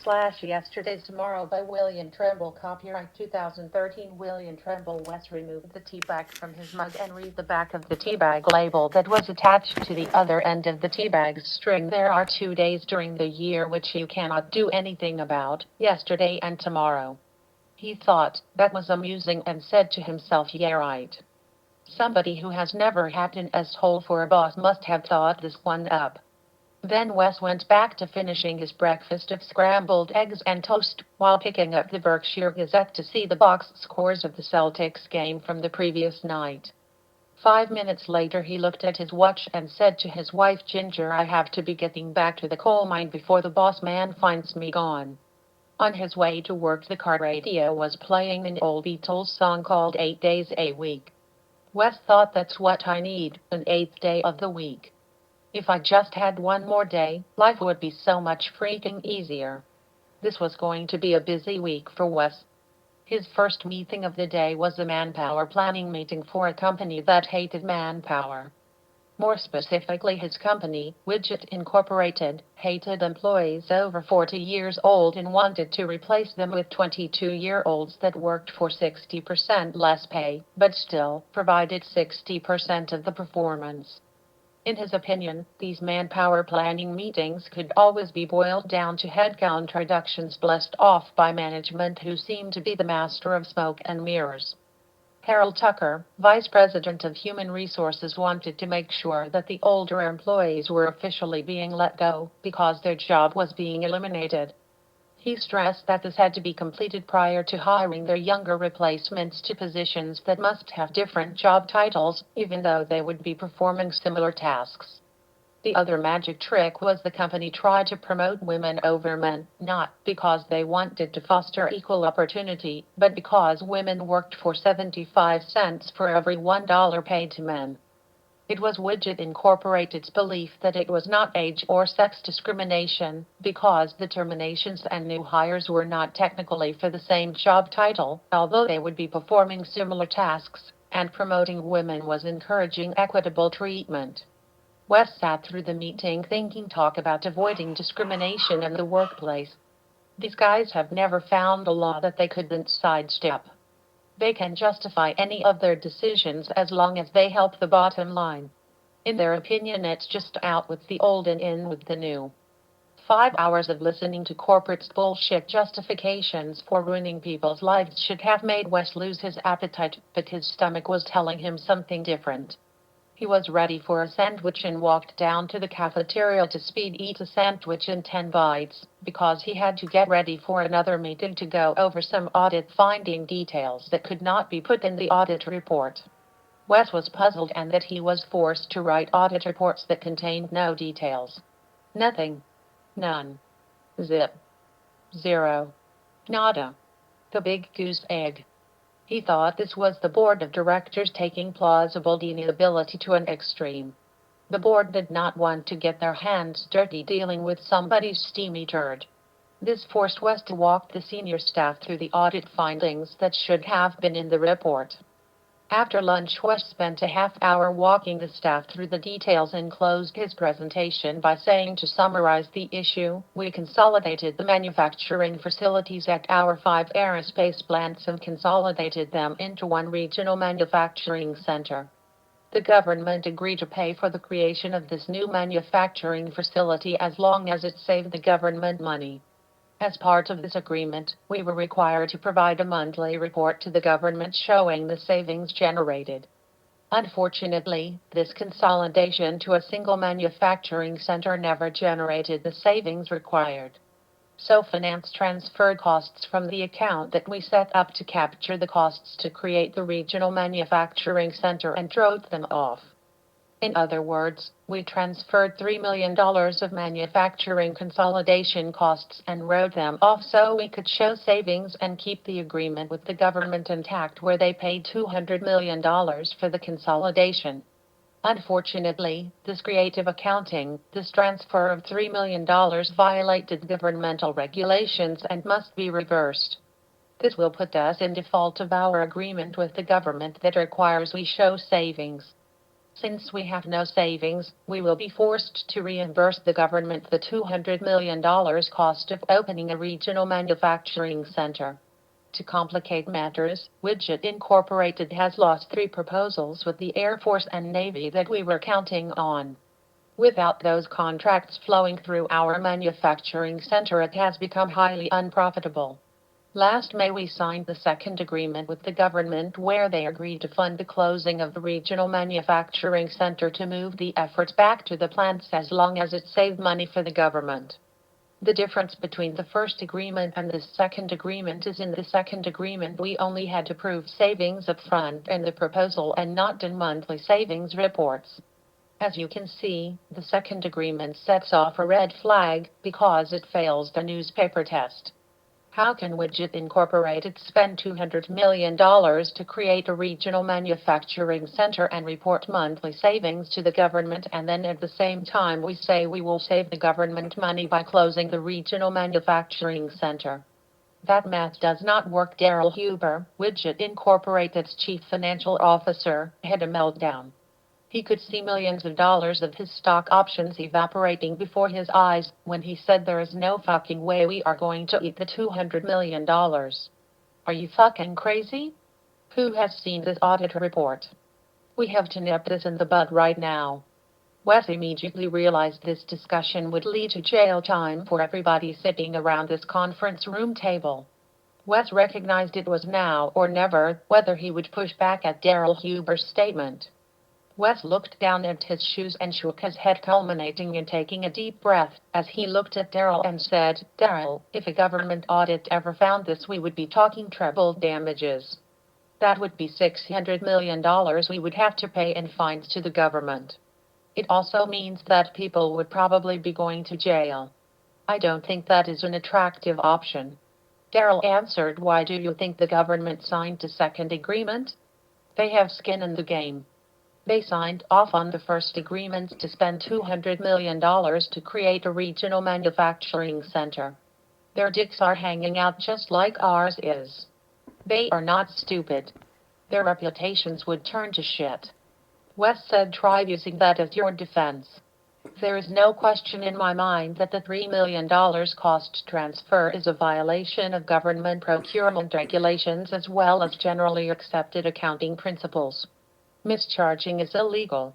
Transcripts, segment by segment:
Yesterday's Tomorrow by William Tremble. Copyright 2013. William Tremble. Wes removed the tea bag from his mug and read the back of the tea bag label that was attached to the other end of the tea bag's string. There are 2 days during the year which you cannot do anything about, yesterday and tomorrow. He thought that was amusing and said to himself, yeah, right. Somebody who has never had an asshole for a boss must have thought this one up. Then Wes went back to finishing his breakfast of scrambled eggs and toast, while picking up the Berkshire Gazette to see the box scores of the Celtics game from the previous night. 5 minutes later he looked at his watch and said to his wife Ginger, I have to be getting back to the coal mine before the boss man finds me gone. On his way to work the car radio was playing an old Beatles song called 8 Days a Week. Wes thought, that's what I need, an eighth day of the week. If I just had one more day, life would be so much freaking easier. This was going to be a busy week for Wes. His first meeting of the day was a manpower planning meeting for a company that hated manpower. More specifically, his company, Widget Incorporated, hated employees over 40 years old and wanted to replace them with 22-year-olds that worked for 60% less pay, but still provided 60% of the performance. In his opinion, these manpower planning meetings could always be boiled down to headcount reductions blessed off by management, who seemed to be the master of smoke and mirrors. Harold Tucker, Vice President of Human Resources, wanted to make sure that the older employees were officially being let go because their job was being eliminated. He stressed that this had to be completed prior to hiring their younger replacements to positions that must have different job titles, even though they would be performing similar tasks. The other magic trick was the company tried to promote women over men, not because they wanted to foster equal opportunity, but because women worked for 75 cents for every $1 paid to men. It was Widget Incorporated's belief that it was not age or sex discrimination, because the terminations and new hires were not technically for the same job title, although they would be performing similar tasks, and promoting women was encouraging equitable treatment. Wes sat through the meeting thinking, talk about avoiding discrimination in the workplace. These guys have never found a law that they couldn't sidestep. They can justify any of their decisions as long as they help the bottom line. In their opinion, it's just out with the old and in with the new. 5 hours of listening to corporate bullshit justifications for ruining people's lives should have made Wes lose his appetite, but his stomach was telling him something different. He was ready for a sandwich and walked down to the cafeteria to speed eat a sandwich in 10 bites, because he had to get ready for another meeting to go over some audit finding details that could not be put in the audit report. Wes was puzzled, and that he was forced to write audit reports that contained no details. Nothing. None. Zip. Zero. Nada. The big goose egg. He thought this was the board of directors taking plausible deniability to an extreme. The board did not want to get their hands dirty dealing with somebody's steamy turd. This forced Wes to walk the senior staff through the audit findings that should have been in the report. After lunch, Wes spent a half hour walking the staff through the details and closed his presentation by saying, to summarize the issue, we consolidated the manufacturing facilities at our 5 aerospace plants and consolidated them into one regional manufacturing center. The government agreed to pay for the creation of this new manufacturing facility as long as it saved the government money. As part of this agreement, we were required to provide a monthly report to the government showing the savings generated. Unfortunately, this consolidation to a single manufacturing center never generated the savings required. So finance transferred costs from the account that we set up to capture the costs to create the regional manufacturing center and wrote them off. In other words, we transferred $3 million of manufacturing consolidation costs and wrote them off so we could show savings and keep the agreement with the government intact, where they paid $200 million for the consolidation. Unfortunately, this creative accounting, this transfer of $3 million violated governmental regulations and must be reversed. This will put us in default of our agreement with the government that requires we show savings. Since we have no savings, we will be forced to reimburse the government the $200 million cost of opening a regional manufacturing center. To complicate matters, Widget Incorporated has lost 3 proposals with the Air Force and Navy that we were counting on. Without those contracts flowing through our manufacturing center, it has become highly unprofitable. Last May, we signed the second agreement with the government where they agreed to fund the closing of the regional manufacturing center to move the efforts back to the plants as long as it saved money for the government. The difference between the first agreement and the second agreement is in the second agreement we only had to prove savings up front in the proposal and not in monthly savings reports. As you can see, the second agreement sets off a red flag because it fails the newspaper test. How can Widget Incorporated spend $200 million to create a regional manufacturing center and report monthly savings to the government, and then at the same time we say we will save the government money by closing the regional manufacturing center? That math does not work. Daryl Huber, Widget Incorporated's chief financial officer, had a meltdown. He could see millions of dollars of his stock options evaporating before his eyes when he said, "There is no fucking way we are going to eat the $200 million. Are you fucking crazy? Who has seen this audit report? We have to nip this in the bud right now." Wes immediately realized this discussion would lead to jail time for everybody sitting around this conference room table. Wes recognized it was now or never whether he would push back at Daryl Huber's statement. Wes looked down at his shoes and shook his head, culminating in taking a deep breath as he looked at Daryl and said, "Daryl, if a government audit ever found this, we would be talking treble damages. That would be $600 million we would have to pay in fines to the government. It also means that people would probably be going to jail. I don't think that is an attractive option." Daryl answered, "Why do you think the government signed the second agreement? They have skin in the game. They signed off on the first agreement to spend $200 million to create a regional manufacturing center. Their dicks are hanging out just like ours is. They are not stupid. Their reputations would turn to shit." Wes said, "Try using that as your defense. There is no question in my mind that the $3 million cost transfer is a violation of government procurement regulations as well as generally accepted accounting principles. Mischarging is illegal.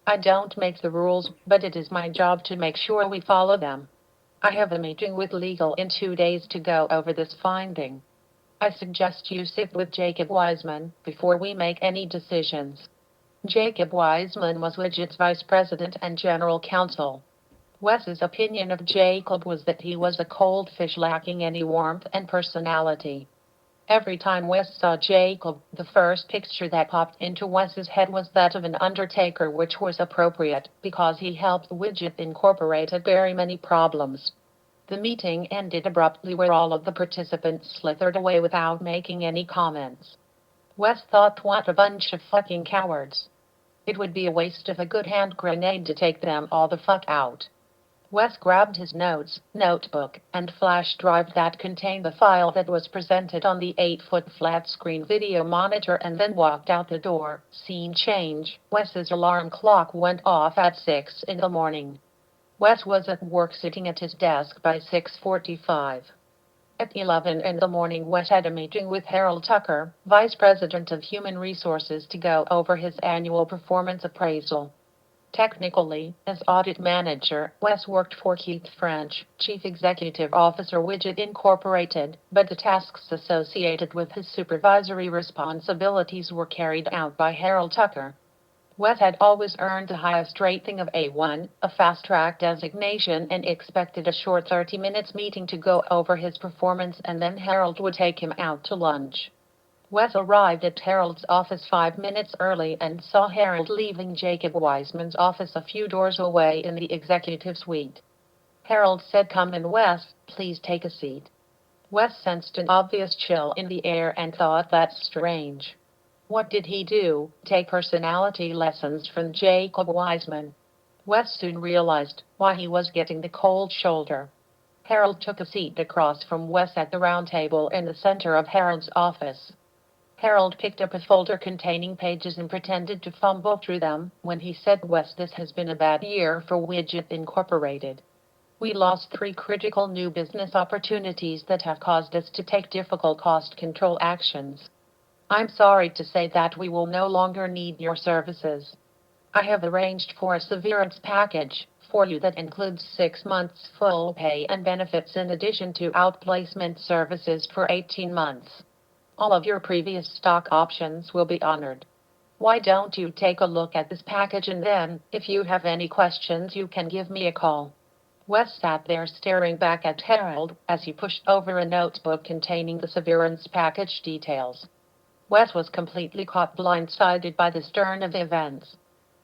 I don't make the rules, but it is my job to make sure we follow them. I have a meeting with legal in 2 days to go over this finding. I suggest you sit with Jacob Wiseman before we make any decisions." Jacob Wiseman was Widget's vice president and general counsel. Wes's opinion of Jacob was that he was a cold fish lacking any warmth and personality. Every time Wes saw Jacob, the first picture that popped into Wes's head was that of an undertaker, which was appropriate because he helped Widget Incorporated bury many problems. The meeting ended abruptly where all of the participants slithered away without making any comments. Wes thought, what a bunch of fucking cowards. It would be a waste of a good hand grenade to take them all the fuck out. Wes grabbed his notebook, and flash drive that contained the file that was presented on the 8-foot flat-screen video monitor and then walked out the door. Scene change. Wes's alarm clock went off at 6 in the morning. Wes was at work sitting at his desk by 6:45. At 11 in the morning, Wes had a meeting with Harold Tucker, Vice President of Human Resources, to go over his annual performance appraisal. Technically, as audit manager, Wes worked for Keith French, Chief Executive Officer, Widget Incorporated, but the tasks associated with his supervisory responsibilities were carried out by Harold Tucker. Wes had always earned the highest rating of A1, a fast-track designation, and expected a short 30 minutes meeting to go over his performance, and then Harold would take him out to lunch. Wes arrived at Harold's office 5 minutes early and saw Harold leaving Jacob Wiseman's office a few doors away in the executive suite. Harold said, "Come in, Wes, please take a seat." Wes sensed an obvious chill in the air and thought, that's strange. What did he do? Take personality lessons from Jacob Wiseman? Wes soon realized why he was getting the cold shoulder. Harold took a seat across from Wes at the round table in the center of Harold's office. Harold picked up a folder containing pages and pretended to fumble through them when he said, "Wes, this has been a bad year for Widget Incorporated. We lost 3 critical new business opportunities that have caused us to take difficult cost control actions. I'm sorry to say that we will no longer need your services. I have arranged for a severance package for you that includes 6 months full pay and benefits in addition to outplacement services for 18 months. All of your previous stock options will be honored. Why don't you take a look at this package and then, if you have any questions, you can give me a call." Wes sat there staring back at Harold as he pushed over a notebook containing the severance package details. Wes was completely caught blindsided by the turn of events.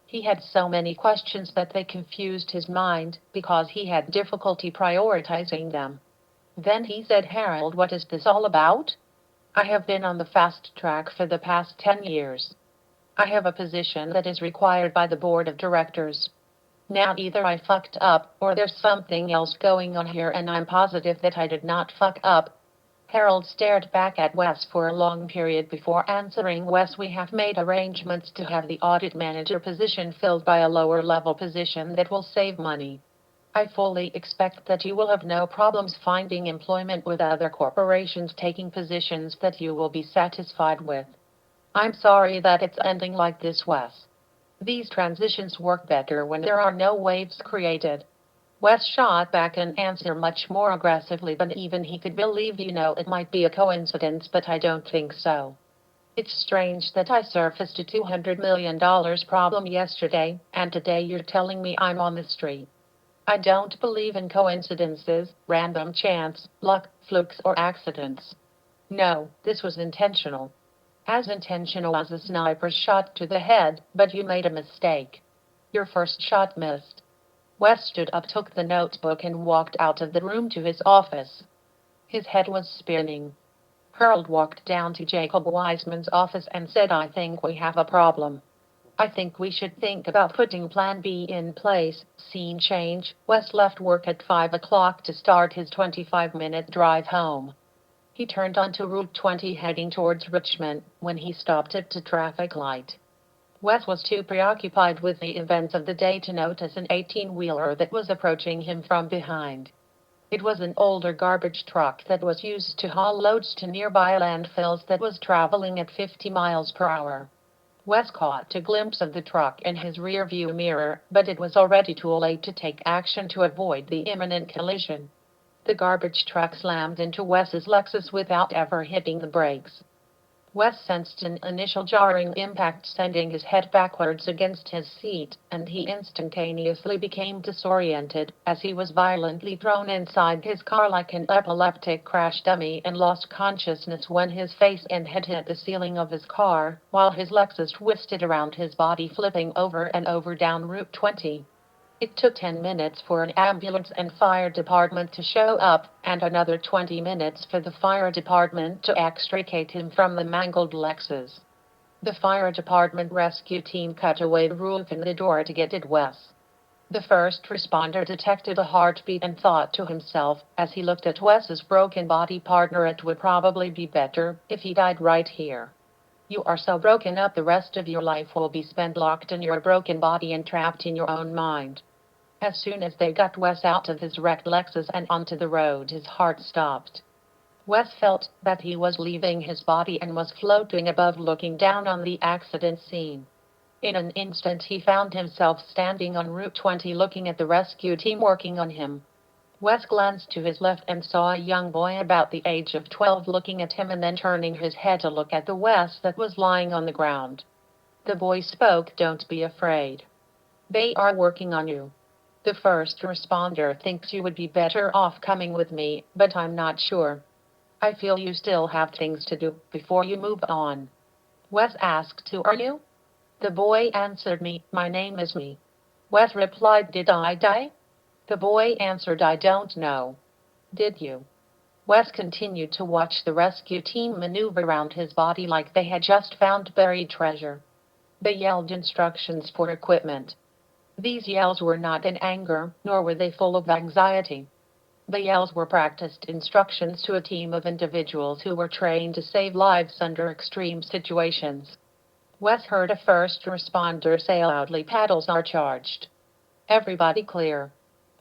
He had so many questions that they confused his mind because he had difficulty prioritizing them. Then he said, "Harold, what is this all about? I have been on the fast track for the past 10 years. I have a position that is required by the board of directors. Now either I fucked up or there's something else going on here, and I'm positive that I did not fuck up." Harold stared back at Wes for a long period before answering. "Wes, we have made arrangements to have the audit manager position filled by a lower level position that will save money. I fully expect that you will have no problems finding employment with other corporations taking positions that you will be satisfied with. I'm sorry that it's ending like this, Wes. These transitions work better when there are no waves created." Wes shot back an answer much more aggressively than even he could believe. "It might be a coincidence, but I don't think so. It's strange that I surfaced a $200 million problem yesterday, and today you're telling me I'm on the street. I don't believe in coincidences, random chance, luck, flukes, or accidents. No, this was intentional. As intentional as a sniper's shot to the head, but you made a mistake. Your first shot missed." Wes stood up, took the notebook, and walked out of the room to his office. His head was spinning. Harold walked down to Jacob Wiseman's office and said, "I think we have a problem. I think we should think about putting Plan B in place." Scene change. Wes left work at 5 o'clock to start his 25-minute drive home. He turned onto Route 20 heading towards Richmond when he stopped at a traffic light. Wes was too preoccupied with the events of the day to notice an 18-wheeler that was approaching him from behind. It was an older garbage truck that was used to haul loads to nearby landfills that was traveling at 50 miles per hour. Wes caught a glimpse of the truck in his rear-view mirror, but it was already too late to take action to avoid the imminent collision. The garbage truck slammed into Wes's Lexus without ever hitting the brakes. Wes sensed an initial jarring impact sending his head backwards against his seat, and he instantaneously became disoriented as he was violently thrown inside his car like an epileptic crash dummy and lost consciousness when his face and head hit the ceiling of his car, while his Lexus twisted around his body, flipping over and over down Route 20. It took 10 minutes for an ambulance and fire department to show up, and another 20 minutes for the fire department to extricate him from the mangled Lexus. The fire department rescue team cut away the roof and the door to get at Wes. The first responder detected a heartbeat and thought to himself, as he looked at Wes's broken body, "Partner, it would probably be better if he died right here. You are so broken up, the rest of your life will be spent locked in your broken body and trapped in your own mind." As soon as they got Wes out of his wrecked Lexus and onto the road, his heart stopped. Wes felt that he was leaving his body and was floating above, looking down on the accident scene. In an instant, he found himself standing on Route 20 looking at the rescue team working on him. Wes glanced to his left and saw a young boy about the age of 12 looking at him and then turning his head to look at the Wes that was lying on the ground. The boy spoke, "Don't be afraid. They are working on you. The first responder thinks you would be better off coming with me, but I'm not sure. I feel you still have things to do before you move on." Wes asked, "Who are you?" The boy answered, My name is Me." Wes replied, "Did I die?" The boy answered, "I don't know." "Did you?" Wes continued to watch the rescue team maneuver around his body like they had just found buried treasure. They yelled instructions for equipment. These yells were not in anger, nor were they full of anxiety. The yells were practiced instructions to a team of individuals who were trained to save lives under extreme situations. Wes heard a first responder say loudly, "Paddles are charged. Everybody clear."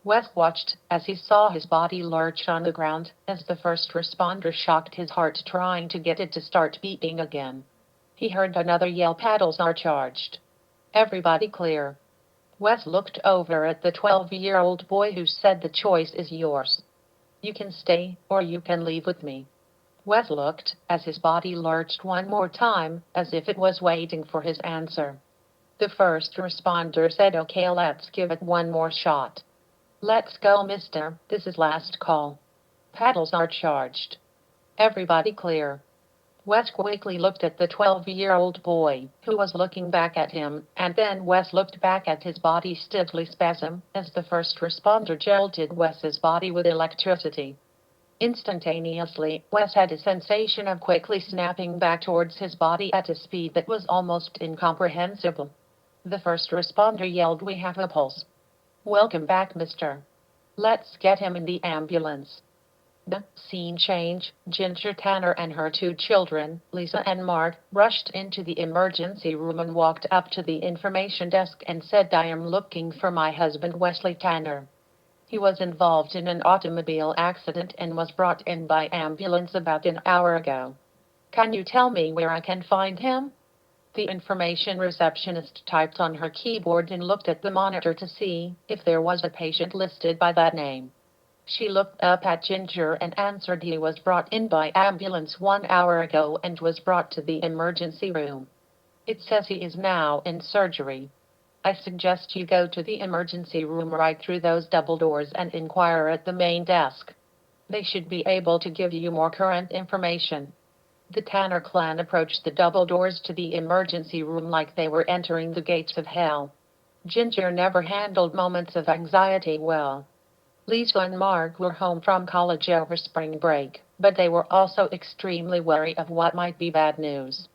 Wes watched as he saw his body lurch on the ground as the first responder shocked his heart trying to get it to start beating again. He heard another yell, "Paddles are charged. Everybody clear." Wes looked over at the 12-year-old boy who said, "The choice is yours. You can stay or you can leave with me." Wes looked as his body lurched one more time, as if it was waiting for his answer. The first responder said, "Okay, let's give it one more shot." "Let's go, mister. This is last call. Paddles are charged. Everybody clear." Wes quickly looked at the 12-year-old boy, who was looking back at him, and then Wes looked back at his body stiffly spasm as the first responder jolted Wes's body with electricity. Instantaneously, Wes had a sensation of quickly snapping back towards his body at a speed that was almost incomprehensible. The first responder yelled, "We have a pulse. Welcome back, mister. Let's get him in the ambulance." The scene change, Ginger Tanner and her two children, Lisa and Mark, rushed into the emergency room and walked up to the information desk and said, "I am looking for my husband, Wesley Tanner. He was involved in an automobile accident and was brought in by ambulance about an hour ago. Can you tell me where I can find him?" The information receptionist typed on her keyboard and looked at the monitor to see if there was a patient listed by that name. She looked up at Ginger and answered, "He was brought in by ambulance 1 hour ago and was brought to the emergency room. It says he is now in surgery. I suggest you go to the emergency room right through those double doors and inquire at the main desk. They should be able to give you more current information." The Tanner clan approached the double doors to the emergency room like they were entering the gates of hell. Ginger never handled moments of anxiety well. Lisa and Mark were home from college over spring break, but they were also extremely wary of what might be bad news.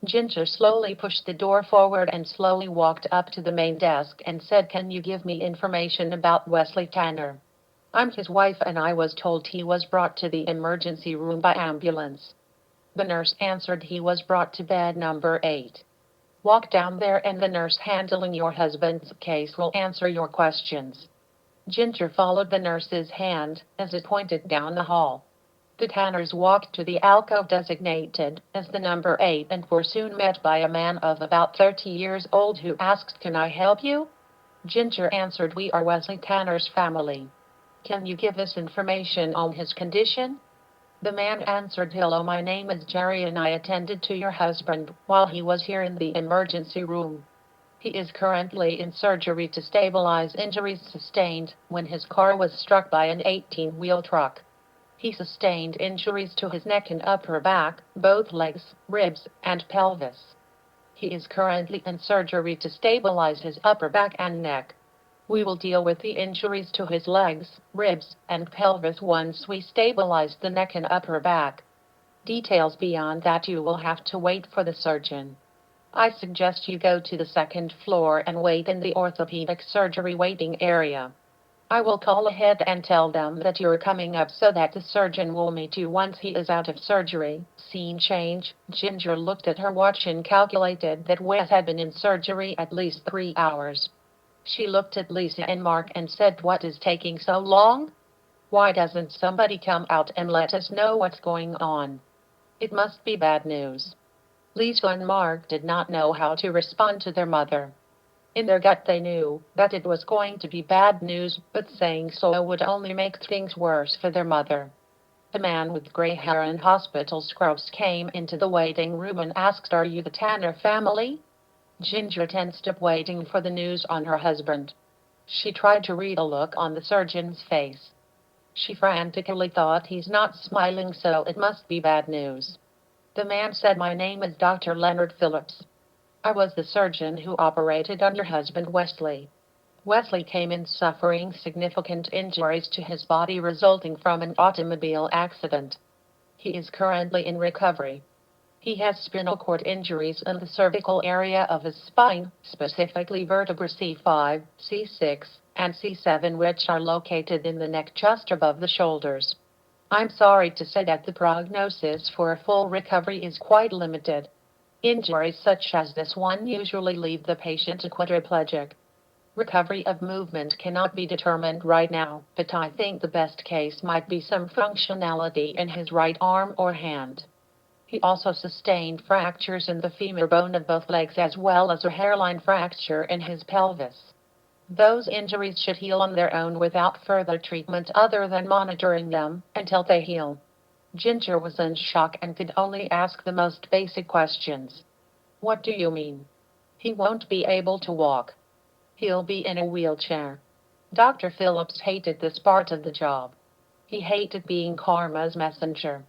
Ginger slowly pushed the door forward and slowly walked up to the main desk and said, "Can you give me information about Wesley Tanner? I'm his wife and I was told he was brought to the emergency room by ambulance." The nurse answered, "He was brought to bed number 8. Walk down there and the nurse handling your husband's case will answer your questions." Ginger followed the nurse's hand as it pointed down the hall. The Tanners walked to the alcove designated as the number 8 and were soon met by a man of about 30 years old who asked, "Can I help you?" Ginger answered, "We are Wesley Tanner's family. Can you give us information on his condition?" The man answered, "Hello, my name is Jerry and I attended to your husband while he was here in the emergency room. He is currently in surgery to stabilize injuries sustained when his car was struck by an 18-wheel truck. He sustained injuries to his neck and upper back, both legs, ribs, and pelvis. He is currently in surgery to stabilize his upper back and neck. We will deal with the injuries to his legs, ribs, and pelvis once we stabilize the neck and upper back. Details beyond that you will have to wait for the surgeon. I suggest you go to the second floor and wait in the orthopedic surgery waiting area. I will call ahead and tell them that you're coming up so that the surgeon will meet you once he is out of surgery." Scene change. Ginger looked at her watch and calculated that Wes had been in surgery at least 3 hours. She looked at Lisa and Mark and said, "What is taking so long? Why doesn't somebody come out and let us know what's going on? It must be bad news." Lisa and Mark did not know how to respond to their mother. In their gut they knew that it was going to be bad news, but saying so would only make things worse for their mother. A man with gray hair and hospital scrubs came into the waiting room and asked, "Are you the Tanner family?" Ginger tensed up waiting for the news on her husband. She tried to read a look on the surgeon's face. She frantically thought, "He's not smiling, so it must be bad news." The man said, "My name is Dr. Leonard Phillips. I was the surgeon who operated on your husband Wesley. Wesley came in suffering significant injuries to his body resulting from an automobile accident. He is currently in recovery. He has spinal cord injuries in the cervical area of his spine, specifically vertebrae C5, C6, and C7, which are located in the neck just above the shoulders. I'm sorry to say that the prognosis for a full recovery is quite limited. Injuries such as this one usually leave the patient quadriplegic. Recovery of movement cannot be determined right now, but I think the best case might be some functionality in his right arm or hand. He also sustained fractures in the femur bone of both legs as well as a hairline fracture in his pelvis. Those injuries should heal on their own without further treatment other than monitoring them until they heal. Ginger was in shock and could only ask the most basic questions. What do you mean? He won't be able to walk. He'll be in a wheelchair. Dr. Phillips hated this part of the job. He hated being karma's messenger.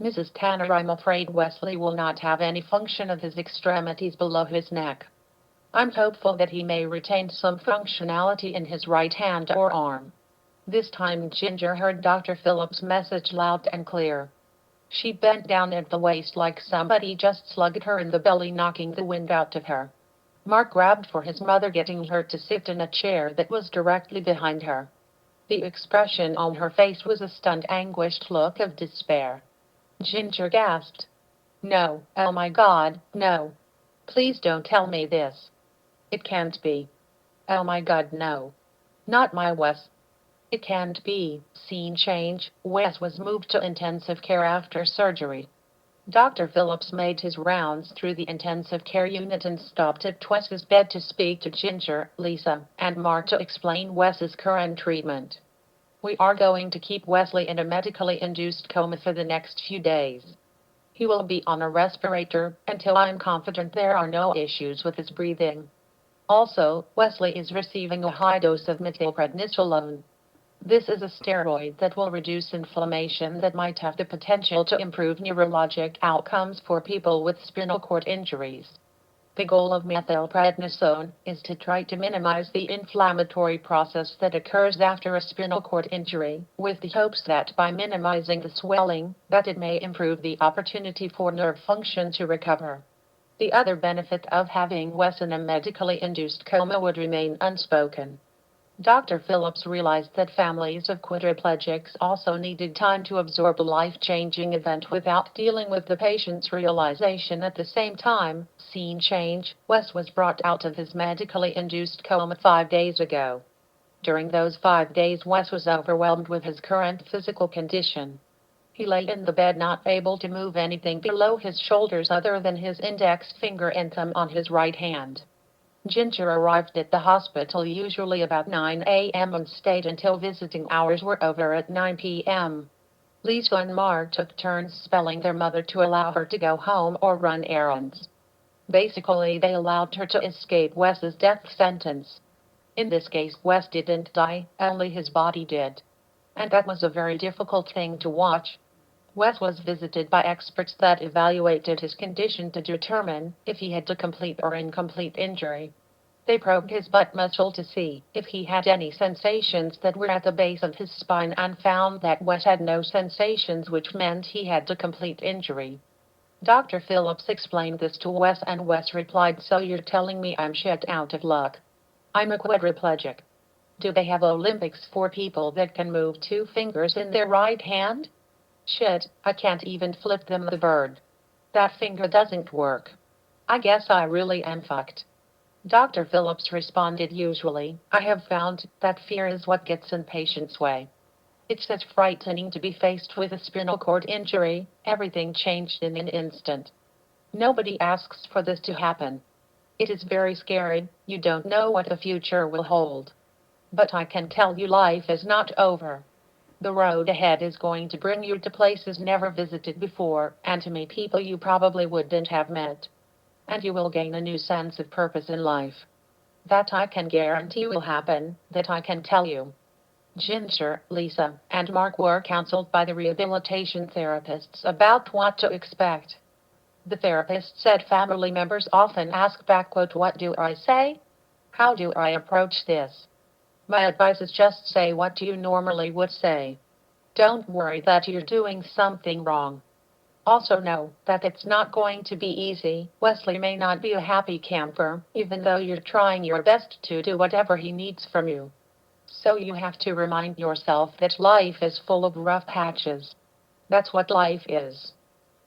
Mrs. Tanner, I'm afraid Wesley will not have any function of his extremities below his neck. I'm hopeful that he may retain some functionality in his right hand or arm. This time Ginger heard Dr. Phillips' message loud and clear. She bent down at the waist like somebody just slugged her in the belly, knocking the wind out of her. Mark grabbed for his mother, getting her to sit in a chair that was directly behind her. The expression on her face was a stunned, anguished look of despair. Ginger gasped. No, oh my God, no. Please don't tell me this. It can't be. Oh my God, no. Not my Wes. It can't be. Scene change. Wes was moved to intensive care after surgery. Dr. Phillips made his rounds through the intensive care unit and stopped at Wes's bed to speak to Ginger, Lisa, and Mark to explain Wes's current treatment. We are going to keep Wesley in a medically induced coma for the next few days. He will be on a respirator until I'm confident there are no issues with his breathing. Also, Wesley is receiving a high dose of methylprednisolone. This is a steroid that will reduce inflammation that might have the potential to improve neurologic outcomes for people with spinal cord injuries. The goal of methylprednisolone is to try to minimize the inflammatory process that occurs after a spinal cord injury, with the hopes that by minimizing the swelling, that it may improve the opportunity for nerve function to recover. The other benefit of having Wes in a medically induced coma would remain unspoken. Dr. Phillips realized that families of quadriplegics also needed time to absorb a life-changing event without dealing with the patient's realization at the same time. Scene change. Wes was brought out of his medically induced coma 5 days ago. During those 5 days, Wes was overwhelmed with his current physical condition. He lay in the bed not able to move anything below his shoulders other than his index finger and thumb on his right hand. Ginger arrived at the hospital usually about 9 a.m. and stayed until visiting hours were over at 9 p.m. Lisa and Mark took turns spelling their mother to allow her to go home or run errands. Basically, they allowed her to escape Wes's death sentence. In this case, Wes didn't die, only his body did. And that was a very difficult thing to watch. Wes was visited by experts that evaluated his condition to determine if he had a complete or incomplete injury. They probed his butt muscle to see if he had any sensations that were at the base of his spine and found that Wes had no sensations, which meant he had a complete injury. Dr. Phillips explained this to Wes, and Wes replied, "So you're telling me I'm shit out of luck? I'm a quadriplegic. Do they have Olympics for people that can move 2 fingers in their right hand? Shit, I can't even flip them the bird. That finger doesn't work. I guess I really am fucked." Dr. Phillips responded, "Usually, I have found that fear is what gets in patients' way. It's as frightening to be faced with a spinal cord injury. Everything changed in an instant. Nobody asks for this to happen. It is very scary. You don't know what the future will hold. But I can tell you life is not over. The road ahead is going to bring you to places never visited before, and to meet people you probably wouldn't have met. And you will gain a new sense of purpose in life. That I can guarantee will happen, that I can tell you." Ginger, Lisa, and Mark were counseled by the rehabilitation therapists about what to expect. The therapist said family members often ask back, quote, "What do I say? How do I approach this?" My advice is just say what you normally would say. Don't worry that you're doing something wrong. Also know that it's not going to be easy. Wesley may not be a happy camper, even though you're trying your best to do whatever he needs from you. So you have to remind yourself that life is full of rough patches. That's what life is.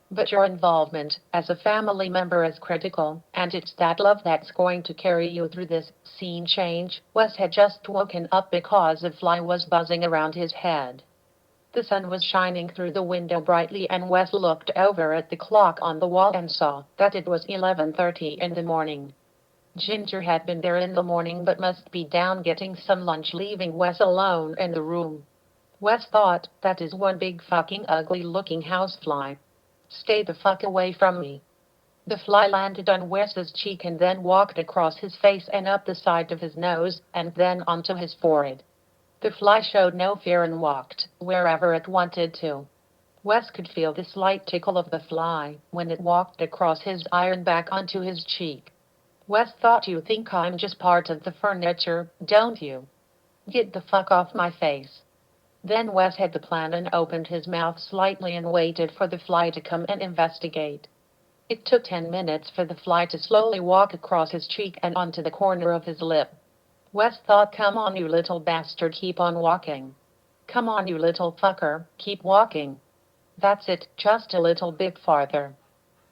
But your involvement as a family member is critical, and it's that love that's going to carry you through this scene change. Wes had just woken up because a fly was buzzing around his head. The sun was shining through the window brightly, and Wes looked over at the clock on the wall and saw that it was 11:30 in the morning. Ginger had been there in the morning but must be down getting some lunch, leaving Wes alone in the room. Wes thought, that is one big fucking ugly looking housefly. Stay the fuck away from me. The fly landed on Wes's cheek and then walked across his face and up the side of his nose and then onto his forehead. The fly showed no fear and walked wherever it wanted to. Wes could feel the slight tickle of the fly when it walked across his eye and back onto his cheek. Wes thought, you think I'm just part of the furniture, don't you? Get the fuck off my face. Then Wes had the plan and opened his mouth slightly and waited for the fly to come and investigate. It took 10 minutes for the fly to slowly walk across his cheek and onto the corner of his lip. Wes thought, come on you little bastard, keep on walking. Come on you little fucker, keep walking. That's it, just a little bit farther.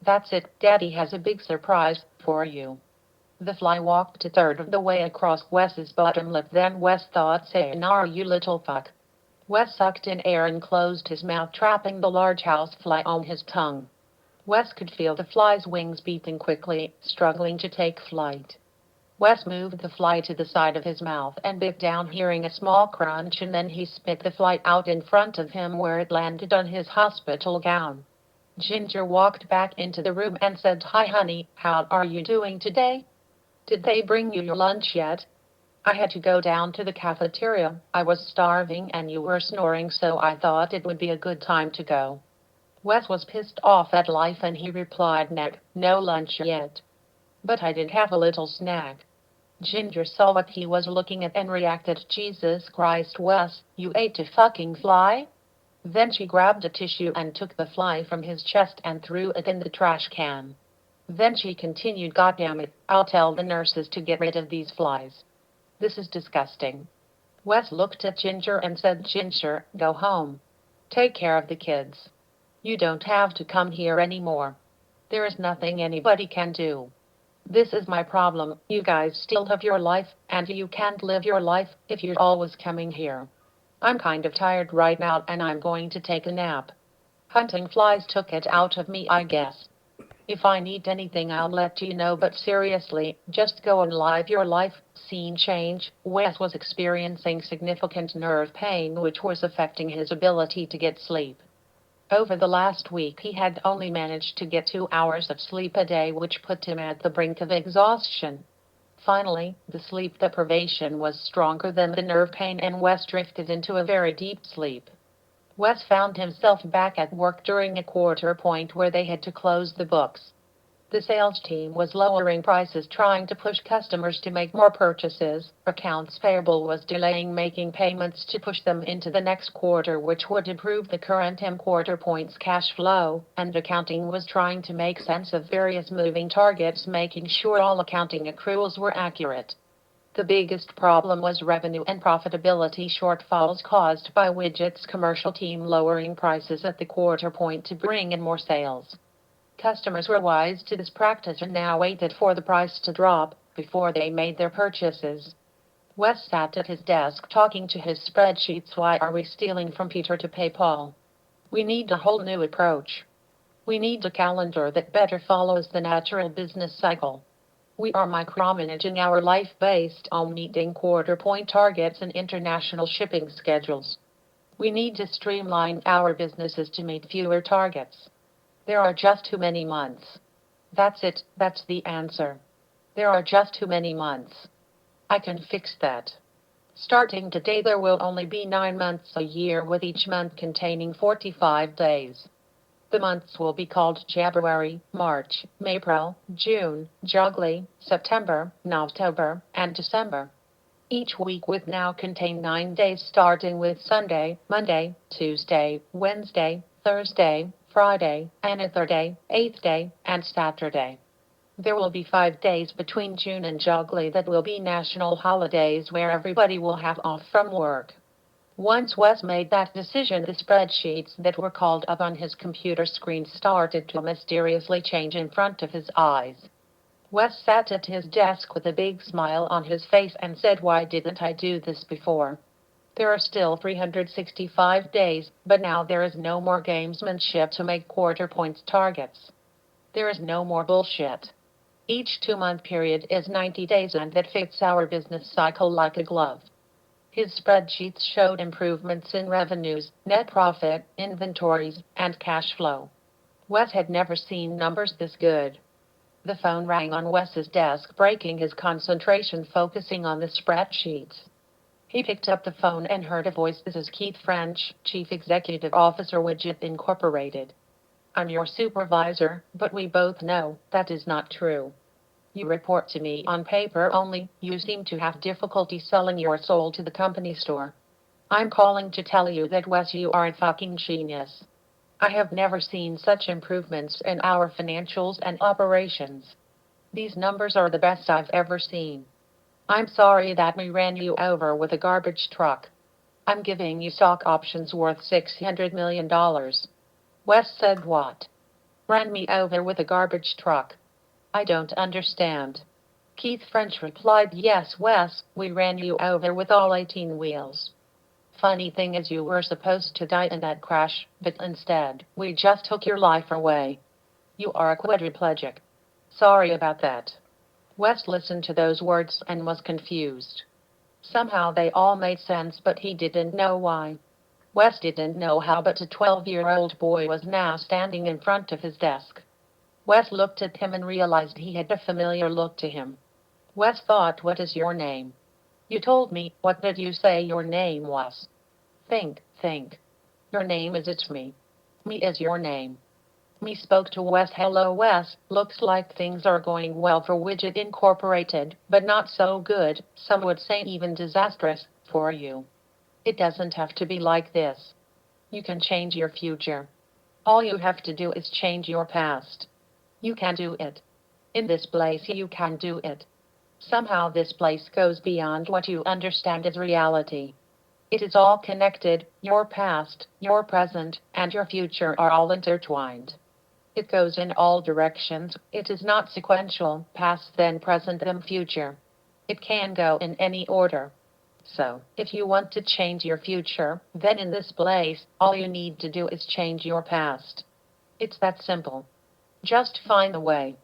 That's it, Daddy has a big surprise for you. The fly walked a third of the way across Wes's bottom lip. Then Wes thought, sayonara you little fuck. Wes sucked in air and closed his mouth, trapping the large housefly on his tongue. Wes could feel the fly's wings beating quickly, struggling to take flight. Wes moved the fly to the side of his mouth and bit down, hearing a small crunch, and then he spit the fly out in front of him where it landed on his hospital gown. Ginger walked back into the room and said, hi honey, how are you doing today? Did they bring you your lunch yet? I had to go down to the cafeteria. I was starving and you were snoring, so I thought it would be a good time to go. Wes was pissed off at life and he replied, no lunch yet. But I did have a little snack. Ginger saw what he was looking at and reacted, Jesus Christ, Wes, you ate a fucking fly? Then she grabbed a tissue and took the fly from his chest and threw it in the trash can. Then she continued, goddamn it, I'll tell the nurses to get rid of these flies. This is disgusting. Wes looked at Ginger and said, Ginger, go home. Take care of the kids. You don't have to come here anymore. There is nothing anybody can do. This is my problem. You guys still have your life, and you can't live your life if you're always coming here. I'm kind of tired right now and I'm going to take a nap. Hunting flies took it out of me, I guess. If I need anything, I'll let you know, but seriously, just go and live your life. Scene change. Wes was experiencing significant nerve pain, which was affecting his ability to get sleep. Over the last week, he had only managed to get 2 hours of sleep a day, which put him at the brink of exhaustion. Finally, the sleep deprivation was stronger than the nerve pain, and Wes drifted into a very deep sleep. Wes found himself back at work during a quarter point where they had to close the books. The sales team was lowering prices, trying to push customers to make more purchases. Accounts payable was delaying making payments to push them into the next quarter, which would improve the current quarter point's cash flow, and accounting was trying to make sense of various moving targets, making sure all accounting accruals were accurate. The biggest problem was revenue and profitability shortfalls caused by Widget's commercial team lowering prices at the quarter point to bring in more sales. Customers were wise to this practice and now waited for the price to drop before they made their purchases. Wes sat at his desk talking to his spreadsheets. Why are we stealing from Peter to pay Paul? We need a whole new approach. We need a calendar that better follows the natural business cycle. We are micromanaging our life based on meeting quarter point targets and international shipping schedules. We need to streamline our businesses to meet fewer targets. There are just too many months. That's it, that's the answer. There are just too many months. I can fix that. Starting today, there will only be 9 months a year, with each month containing 45 days. The months will be called January, March, April, June, July, September, October, and December. Each week would now contain 9 days, starting with Sunday, Monday, Tuesday, Wednesday, Thursday, Friday, Saturday, 8th day, and Saturday. There will be 5 days between June and July that will be national holidays where everybody will have off from work. Once Wes made that decision, the spreadsheets that were called up on his computer screen started to mysteriously change in front of his eyes. Wes sat at his desk with a big smile on his face and said, "Why didn't I do this before? There are still 365 days, but now there is no more gamesmanship to make quarter points targets. There is no more bullshit. Each 2-month period is 90 days, and that fits our business cycle like a glove." His spreadsheets showed improvements in revenues, net profit, inventories, and cash flow. Wes had never seen numbers this good. The phone rang on Wes's desk, breaking his concentration focusing on the spreadsheets. He picked up the phone and heard a voice. "This is Keith French, Chief Executive Officer, Widget Incorporated. I'm your supervisor, but we both know that is not true. You report to me on paper only. You seem to have difficulty selling your soul to the company store. I'm calling to tell you that, Wes, you are a fucking genius. I have never seen such improvements in our financials and operations. These numbers are the best I've ever seen. I'm sorry that we ran you over with a garbage truck. I'm giving you stock options worth $600 million. Wes said, "What? Ran me over with a garbage truck? I don't understand." Keith French replied, "Yes, Wes, we ran you over with all 18 wheels. Funny thing is, you were supposed to die in that crash, but instead, we just took your life away. You are a quadriplegic. Sorry about that." Wes listened to those words and was confused. Somehow they all made sense, but he didn't know why. Wes didn't know how, but a 12-year-old boy was now standing in front of his desk. Wes looked at him and realized he had a familiar look to him. Wes thought, "What is your name? You told me. What did you say your name was? Think. Your name is it's me. Me is your name." Me spoke to Wes. "Hello, Wes. Looks like things are going well for Widget Incorporated, but not so good, some would say even disastrous, for you. It doesn't have to be like this. You can change your future. All you have to do is change your past. You can do it. In this place you can do it. Somehow this place goes beyond what you understand as reality. It is all connected. Your past, your present, and your future are all intertwined. It goes in all directions. It is not sequential, past then present then future. It can go in any order. So, if you want to change your future, then in this place, all you need to do is change your past. It's that simple. Just find the way.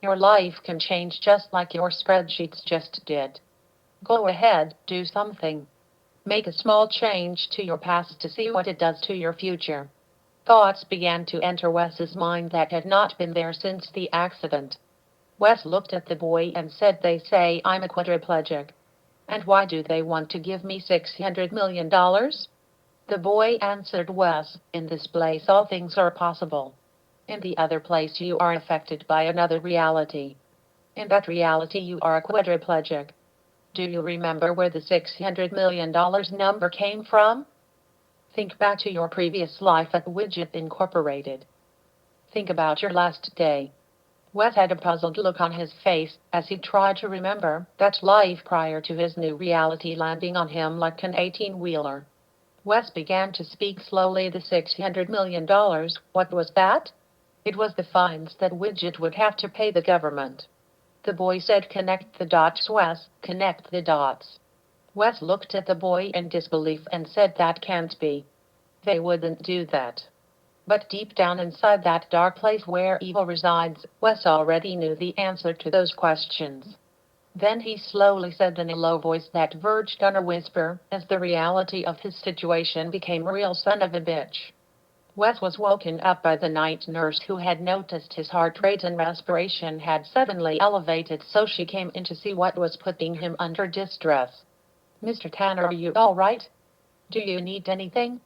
Your life can change just like your spreadsheets just did. Go ahead, do something. Make a small change to your past to see what it does to your future." Thoughts began to enter Wes's mind that had not been there since the accident. Wes looked at the boy and said, "They say I'm a quadriplegic. And why do they want to give me $600 million? The boy answered, "Wes, in this place all things are possible. In the other place you are affected by another reality. In that reality you are a quadriplegic. Do you remember where the $600 million number came from? Think back to your previous life at Widget Incorporated. Think about your last day." Wes had a puzzled look on his face as he tried to remember that life prior to his new reality landing on him like an 18-wheeler. Wes began to speak slowly. "The $600 million, what was that?" "It was the fines that Widget would have to pay the government." The boy said, "Connect the dots, Wes, connect the dots." Wes looked at the boy in disbelief and said, "That can't be. They wouldn't do that." But deep down inside that dark place where evil resides, Wes already knew the answer to those questions. Then he slowly said in a low voice that verged on a whisper, as the reality of his situation became real, "Son of a bitch." Wes was woken up by the night nurse, who had noticed his heart rate and respiration had suddenly elevated, so she came in to see what was putting him under distress. "Mr. Tanner, are you all right? Do you need anything?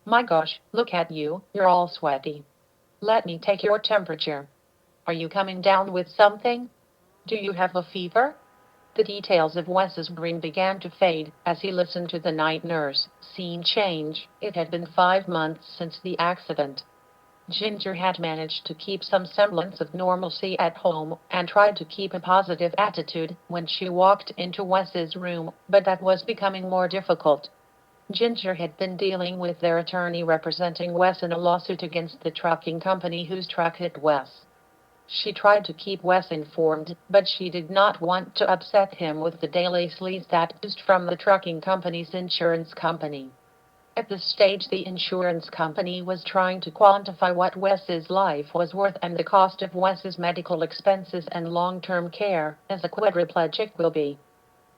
My gosh, look at you, you're all sweaty. Let me take your temperature. Are you coming down with something? Do you have a fever?" The details of Wes's brain began to fade as he listened to the night nurse. Scene change. It had been 5 months since the accident. Ginger had managed to keep some semblance of normalcy at home and tried to keep a positive attitude when she walked into Wes's room, but that was becoming more difficult. Ginger had been dealing with their attorney representing Wes in a lawsuit against the trucking company whose truck hit Wes. She tried to keep Wes informed, but she did not want to upset him with the daily sleaze that oozed from the trucking company's insurance company. At this stage, the insurance company was trying to quantify what Wes's life was worth and the cost of Wes's medical expenses and long-term care, as a quadriplegic will be.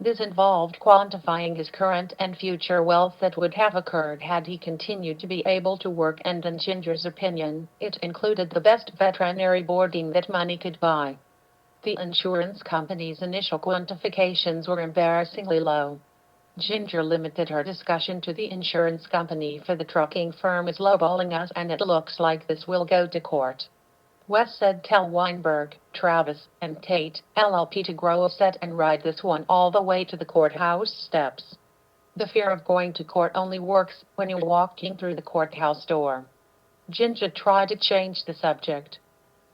This involved quantifying his current and future wealth that would have occurred had he continued to be able to work, and in Ginger's opinion, it included the best veterinary boarding that money could buy. The insurance company's initial quantifications were embarrassingly low. Ginger limited her discussion to the insurance company for the trucking firm is lowballing us and it looks like this will go to court. Wes said tell Weinberg, Travis, and Tate, LLP to grow a set and ride this one all the way to the courthouse steps. The fear of going to court only works when you're walking through the courthouse door. Ginger tried to change the subject.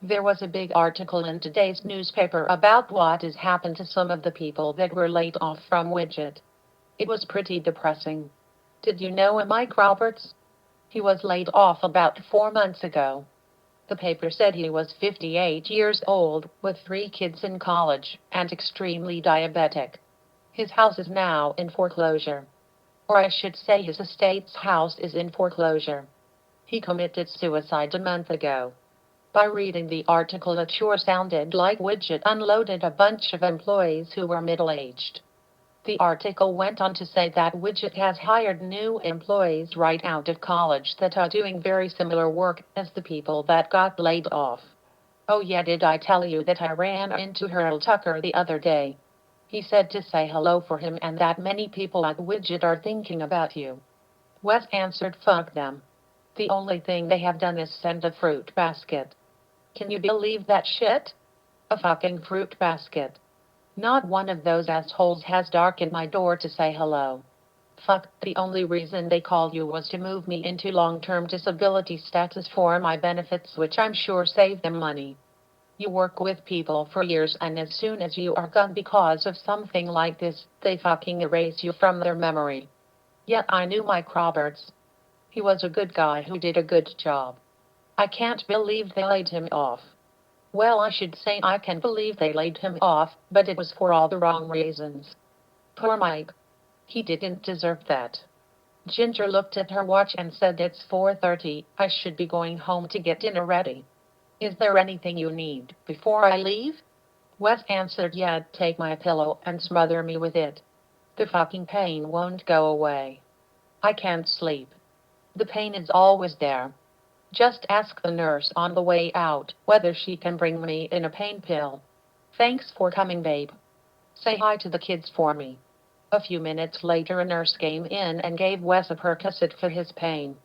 There was a big article in today's newspaper about what has happened to some of the people that were laid off from Widget. It was pretty depressing. Did you know Mike Roberts? He was laid off about 4 months ago. The paper said he was 58 years old, with 3 kids in college, and extremely diabetic. His house is now in foreclosure. Or I should say his estate's house is in foreclosure. He committed suicide a month ago. By reading the article, it sure sounded like Widget unloaded a bunch of employees who were middle-aged. The article went on to say that Widget has hired new employees right out of college that are doing very similar work as the people that got laid off. Oh yeah, did I tell you that I ran into Earl Tucker the other day? He said to say hello for him and that many people at Widget are thinking about you. Wes answered, fuck them. The only thing they have done is send a fruit basket. Can you believe that shit? A fucking fruit basket. Not one of those assholes has darkened my door to say hello. Fuck, the only reason they called you was to move me into long-term disability status for my benefits, which I'm sure saved them money. You work with people for years and as soon as you are gone because of something like this, they fucking erase you from their memory. Yet I knew Mike Roberts. He was a good guy who did a good job. I can't believe they laid him off. Well, I should say I can believe they laid him off, but it was for all the wrong reasons. Poor Mike. He didn't deserve that. Ginger looked at her watch and said it's 4:30, I should be going home to get dinner ready. Is there anything you need before I leave? Wes answered, yeah, take my pillow and smother me with it. The fucking pain won't go away. I can't sleep. The pain is always there. Just ask the nurse on the way out whether she can bring me in a pain pill. Thanks for coming, babe. Say hi to the kids for me. A few minutes later, a nurse came in and gave Wes a Percocet for his pain.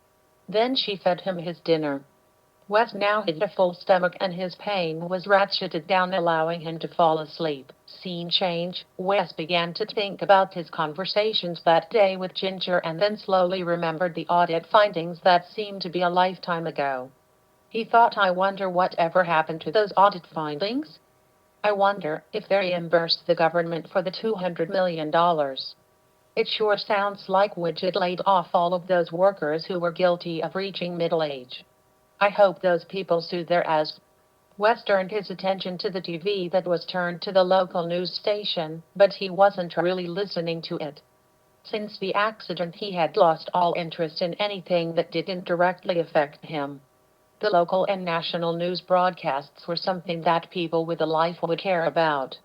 Then she fed him his dinner. Wes now had a full stomach and his pain was ratcheted down, allowing him to fall asleep. Scene change. Wes began to think about his conversations that day with Ginger and then slowly remembered the audit findings that seemed to be a lifetime ago. He thought, I wonder whatever happened to those audit findings? I wonder if they reimbursed the government for the $200 million. It sure sounds like Widget laid off all of those workers who were guilty of reaching middle age. I hope those people sue their ass. Wes turned his attention to the TV that was turned to the local news station, but he wasn't really listening to it. Since the accident, he had lost all interest in anything that didn't directly affect him. The local and national news broadcasts were something that people with a life would care about.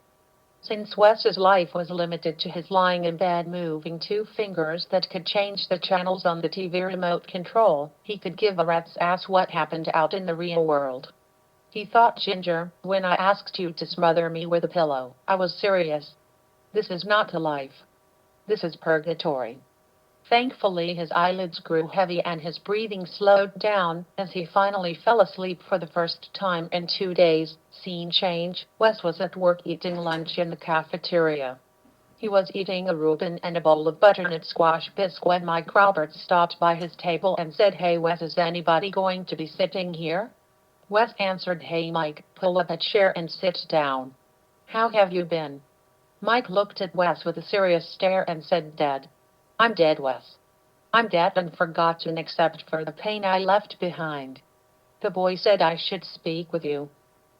Since Wes's life was limited to his lying in bed moving 2 fingers that could change the channels on the TV remote control, he could give a rat's ass what happened out in the real world. He thought, Ginger, when I asked you to smother me with a pillow, I was serious. This is not a life. This is purgatory. Thankfully, his eyelids grew heavy and his breathing slowed down as he finally fell asleep for the first time in 2 days. Scene change. Wes was at work eating lunch in the cafeteria. He was eating a Reuben and a bowl of butternut squash bisque when Mike Roberts stopped by his table and said, "Hey Wes, is anybody going to be sitting here?" Wes answered, "Hey Mike, pull up a chair and sit down. How have you been?" Mike looked at Wes with a serious stare and said, "Dead. I'm dead, Wes. I'm dead and forgotten except for the pain I left behind." The boy said, "I should speak with you.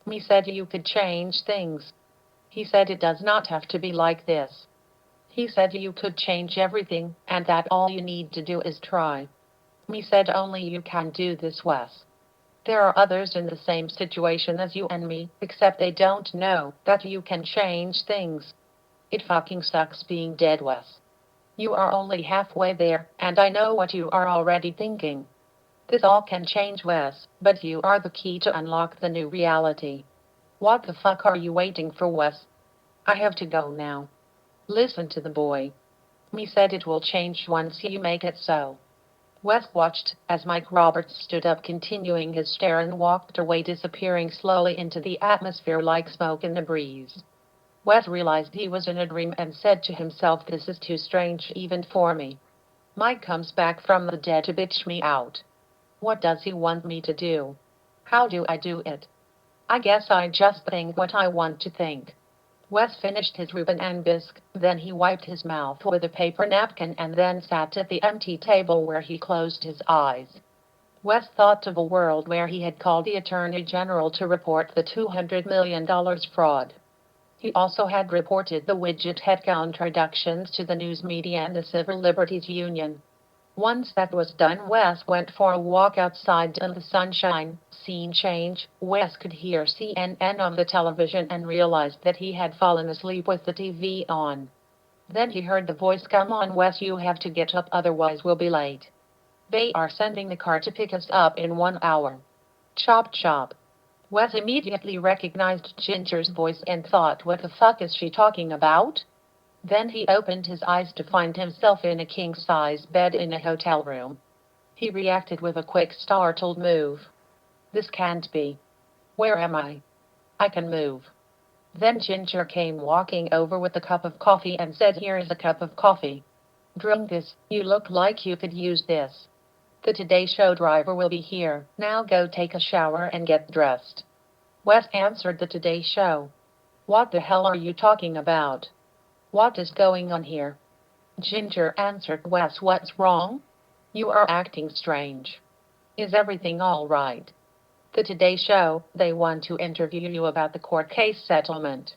Me said you could change things. He said it does not have to be like this. He said you could change everything, and that all you need to do is try. Me said only you can do this, Wes. There are others in the same situation as you and me, except they don't know that you can change things. It fucking sucks being dead, Wes. You are only halfway there, and I know what you are already thinking. This all can change, Wes, but you are the key to unlock the new reality. What the fuck are you waiting for, Wes? I have to go now." Listen to the boy. Me said it will change once you make it so. Wes watched as Mike Roberts stood up, continuing his stare, and walked away, disappearing slowly into the atmosphere like smoke in the breeze. Wes realized he was in a dream and said to himself, "This is too strange even for me. Mike comes back from the dead to bitch me out. What does he want me to do? How do I do it? I guess I just think what I want to think." Wes finished his Reuben and bisque, then he wiped his mouth with a paper napkin and then sat at the empty table where he closed his eyes. Wes thought of a world where he had called the Attorney General to report the $200 million fraud. He also had reported the Widget headcount reductions to the news media and the Civil Liberties Union. Once that was done, Wes went for a walk outside in the sunshine. Scene change. Wes could hear CNN on the television and realized that he had fallen asleep with the TV on. Then he heard the voice, "Come on, Wes, you have to get up, otherwise we'll be late. They are sending the car to pick us up in 1 hour. Chop chop." Wes immediately recognized Ginger's voice and thought, "What the fuck is she talking about?" Then he opened his eyes to find himself in a king-size bed in a hotel room. He reacted with a quick, startled move. "This can't be. Where am I? I can move." Then Ginger came walking over with a cup of coffee and said, "Here is a cup of coffee. Drink this, you look like you could use this. The Today Show driver will be here. Now go take a shower and get dressed." Wes answered, "The Today Show? What the hell are you talking about? What is going on here?" Ginger answered, "Wes, what's wrong? You are acting strange. Is everything all right? The Today Show, they want to interview you about the court case settlement."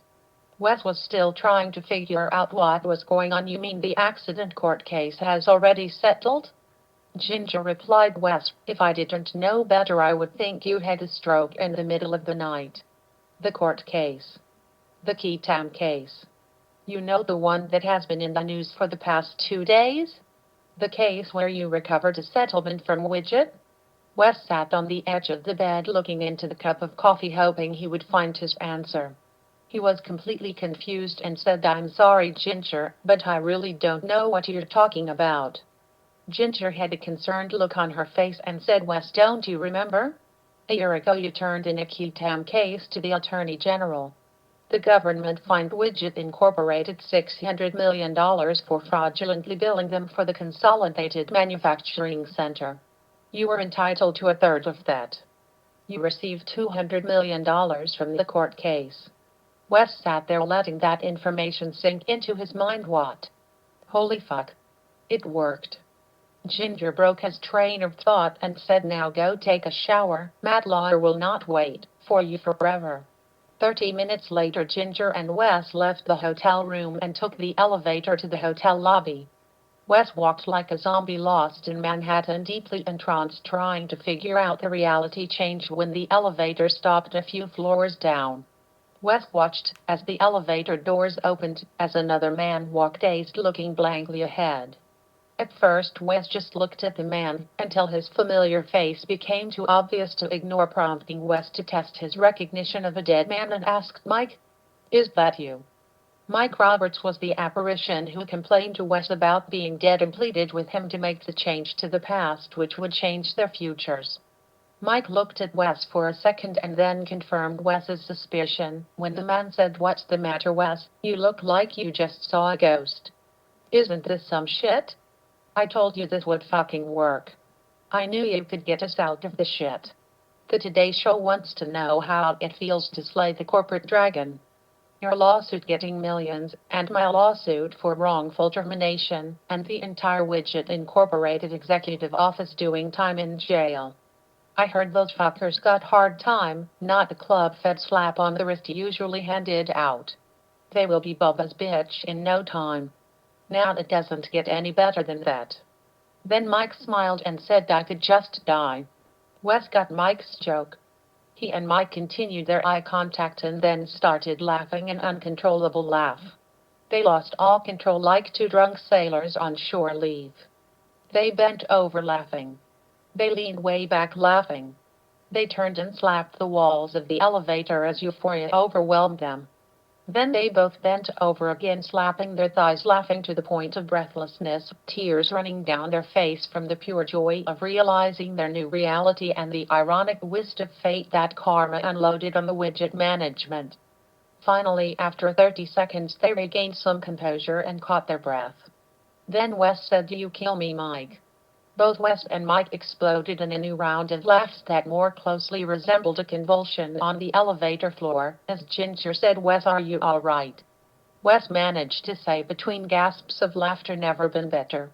Wes was still trying to figure out what was going on. "You mean the accident court case has already settled?" Ginger replied, "Wes, if I didn't know better, I would think you had a stroke in the middle of the night. The court case. The Qui Tam case. You know, the one that has been in the news for the past 2 days? The case where you recovered a settlement from Widget?" Wes sat on the edge of the bed looking into the cup of coffee, hoping he would find his answer. He was completely confused and said, "I'm sorry, Ginger, but I really don't know what you're talking about." Ginger had a concerned look on her face and said, "Wes, don't you remember? A year ago you turned in a Qui Tam case to the Attorney General. The government fined Widget Incorporated $600 million for fraudulently billing them for the Consolidated Manufacturing Center. You were entitled to a third of that. You received $200 million from the court case." Wes sat there letting that information sink into his mind. What? Holy fuck. It worked. Ginger broke his train of thought and said, "Now go take a shower. Matt Lauer will not wait for you forever." 30 minutes later, Ginger and Wes left the hotel room and took the elevator to the hotel lobby. Wes walked like a zombie lost in Manhattan, deeply entranced, trying to figure out the reality change when the elevator stopped a few floors down. Wes watched as the elevator doors opened, as another man walked, dazed, looking blankly ahead. At first, Wes just looked at the man until his familiar face became too obvious to ignore, prompting Wes to test his recognition of a dead man and asked, "Mike, is that you?" Mike Roberts was the apparition who complained to Wes about being dead and pleaded with him to make the change to the past which would change their futures. Mike looked at Wes for a second and then confirmed Wes's suspicion when the man said, "What's the matter, Wes? You look like you just saw a ghost. Isn't this some shit? I told you this would fucking work. I knew you could get us out of this shit. The Today Show wants to know how it feels to slay the corporate dragon. Your lawsuit getting millions, and my lawsuit for wrongful termination, and the entire Widget Incorporated executive office doing time in jail. I heard those fuckers got hard time, not the club-fed slap on the wrist usually handed out. They will be Bubba's bitch in no time. Now it doesn't get any better than that." Then Mike smiled and said I could just die. Wes got Mike's joke. He and Mike continued their eye contact and then started laughing an uncontrollable laugh. They lost all control like two drunk sailors on shore leave. They bent over laughing. They leaned way back laughing. They turned and slapped the walls of the elevator as euphoria overwhelmed them. Then they both bent over again, slapping their thighs, laughing to the point of breathlessness, tears running down their face from the pure joy of realizing their new reality and the ironic twist of fate that karma unloaded on the Widget management. Finally, after 30 seconds, they regained some composure and caught their breath. Then Wes said, "You kill me, Mike." Both Wes and Mike exploded in a new round of laughs that more closely resembled a convulsion on the elevator floor, as Ginger said, "Wes, are you all right?" Wes managed to say between gasps of laughter, "Never been better."